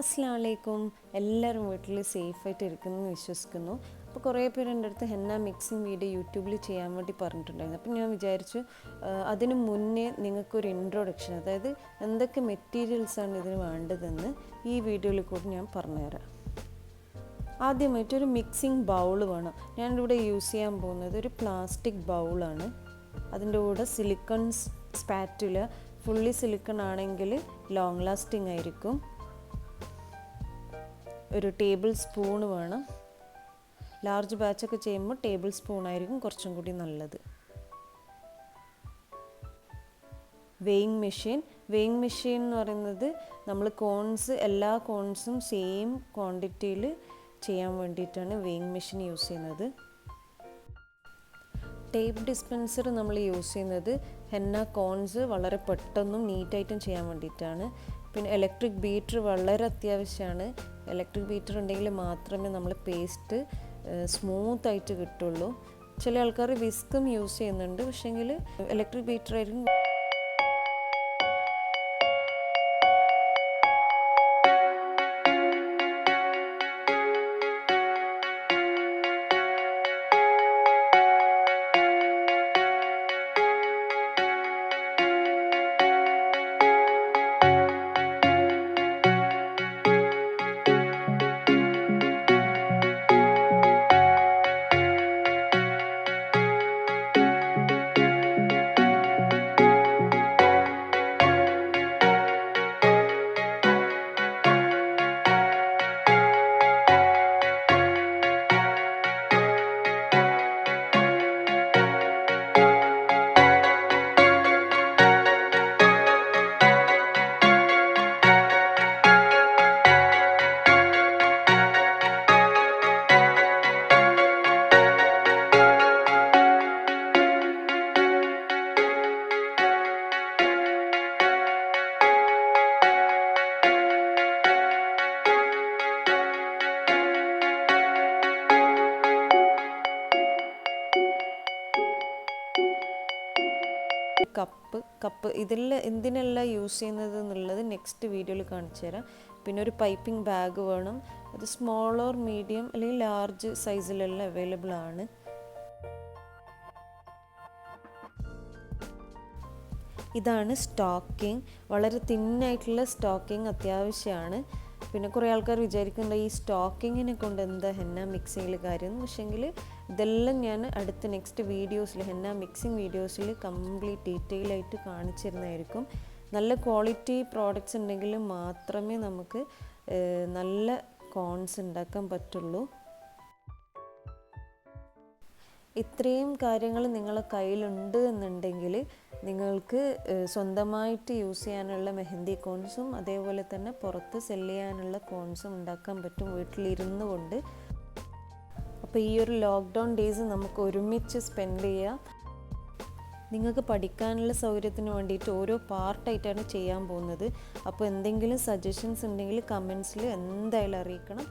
അസ്സലാമലൈക്കും. എല്ലാവരും വീട്ടിൽ സേഫായിട്ട് ഇരിക്കുന്നു എന്ന് വിശ്വസിക്കുന്നു. അപ്പോൾ കുറേ പേര് എൻ്റെ അടുത്ത് ഹെന്ന മിക്സിങ് വീഡിയോ യൂട്യൂബിൽ ചെയ്യാൻ വേണ്ടി പറഞ്ഞിട്ടുണ്ടായിരുന്നു. അപ്പോൾ ഞാൻ വിചാരിച്ചു അതിന് മുന്നേ നിങ്ങൾക്കൊരു ഇൻട്രൊഡക്ഷൻ, അതായത് എന്തൊക്കെ മെറ്റീരിയൽസാണ് ഇതിന് വേണ്ടതെന്ന് ഈ വീഡിയോയിൽ കൂടി ഞാൻ പറഞ്ഞുതരാം. ആദ്യമായിട്ടൊരു മിക്സിങ് ബൗൾ വേണം. ഞാനിവിടെ യൂസ് ചെയ്യാൻ പോകുന്നത് ഒരു പ്ലാസ്റ്റിക് ബൗളാണ്. അതിൻ്റെ കൂടെ സിലിക്കൺ സ്പാറ്റുല, ഫുള്ളി സിലിക്കൺ ആണെങ്കിൽ ലോങ് ലാസ്റ്റിംഗ് ആയിരിക്കും. ഒരു ടേബിൾ സ്പൂൺ വേണം. ലാർജ് ബാച്ചൊക്കെ ചെയ്യുമ്പോൾ ടേബിൾ സ്പൂൺ ആയിരിക്കും കുറച്ചും കൂടി നല്ലത്. വെയിങ് മെഷീൻ എന്ന് പറയുന്നത് നമ്മൾ എല്ലാ കോൺസും സെയിം ക്വാണ്ടിറ്റിയിൽ ചെയ്യാൻ വേണ്ടിയിട്ടാണ് വെയിങ് മെഷീൻ യൂസ് ചെയ്യുന്നത്. ടേപ്പ് ഡിസ്പെൻസർ നമ്മൾ യൂസ് ചെയ്യുന്നത് ഹെന്ന കോൺസ് വളരെ പെട്ടെന്നും നീറ്റായിട്ടും ചെയ്യാൻ വേണ്ടിയിട്ടാണ്. പിന്നെ ഇലക്ട്രിക് ബീറ്റർ വളരെ അത്യാവശ്യമാണ്. ഇലക്ട്രിക് ബീറ്റർ ഉണ്ടെങ്കിൽ മാത്രമേ നമ്മൾ പേസ്റ്റ് സ്മൂത്തായിട്ട് കിട്ടുള്ളൂ. ചില ആൾക്കാർ വിസ്കും യൂസ് ചെയ്യുന്നുണ്ട്, പക്ഷേങ്കിൽ ഇലക്ട്രിക് ബീറ്റർ ആയിരിക്കും. കപ്പ് ഇതെല്ലാം എന്തിനെല്ലാം യൂസ് ചെയ്യുന്നത് എന്നുള്ളത് നെക്സ്റ്റ് വീഡിയോയിൽ കാണിച്ചു തരാം. പിന്നെ ഒരു പൈപ്പിംഗ് ബാഗ് വേണം. അത് സ്മോൾ ഓർ മീഡിയം അല്ലെങ്കിൽ ലാർജ് സൈസിലെല്ലാം അവൈലബിൾ ആണ്. ഇതാണ് സ്റ്റോക്കിംഗ്. വളരെ തിന്നായിട്ടുള്ള സ്റ്റോക്കിംഗ് അത്യാവശ്യമാണ്. പിന്നെ കുറേ ആൾക്കാർ വിചാരിക്കുന്നുണ്ട് ഈ സ്റ്റോക്കിങ്ങിനെ കൊണ്ട് എന്താ ഹെന്ന മിക്സിങ്ങിൽ കാര്യം. പക്ഷേങ്കിൽ ഇതെല്ലാം ഞാൻ അടുത്ത നെക്സ്റ്റ് വീഡിയോസിൽ, ഹെന്ന മിക്സിങ് വീഡിയോസിൽ കംപ്ലീറ്റ് ഡീറ്റെയിൽ ആയിട്ട് കാണിച്ചിരുന്നതായിരിക്കും. നല്ല ക്വാളിറ്റി പ്രോഡക്റ്റ്സ് ഉണ്ടെങ്കിൽ മാത്രമേ നമുക്ക് നല്ല കോൺസ് ഉണ്ടാക്കാൻ പറ്റുള്ളൂ. ഇത്രയും കാര്യങ്ങൾ നിങ്ങളെ കയ്യിലുണ്ട് എന്നുണ്ടെങ്കിൽ നിങ്ങൾക്ക് സ്വന്തമായിട്ട് യൂസ് ചെയ്യാനുള്ള മെഹന്തി കോൺസും അതേപോലെ തന്നെ പുറത്ത് സെല്ല് ചെയ്യാനുള്ള കോൺസും ഉണ്ടാക്കാൻ പറ്റും വീട്ടിലിരുന്നു കൊണ്ട്. അപ്പോൾ ഈ ഒരു ലോക്ക്ഡൗൺ ഡേയ്സ് നമുക്ക് ഒരുമിച്ച് സ്പെൻഡ് ചെയ്യാം. നിങ്ങൾക്ക് പഠിക്കാനുള്ള സൗകര്യത്തിന് വേണ്ടിയിട്ട് ഓരോ പാർട്ടായിട്ടാണ് ചെയ്യാൻ പോകുന്നത്. അപ്പോൾ എന്തെങ്കിലും സജഷൻസ് ഉണ്ടെങ്കിൽ കമൻസിൽ എന്തായാലും അറിയിക്കണം.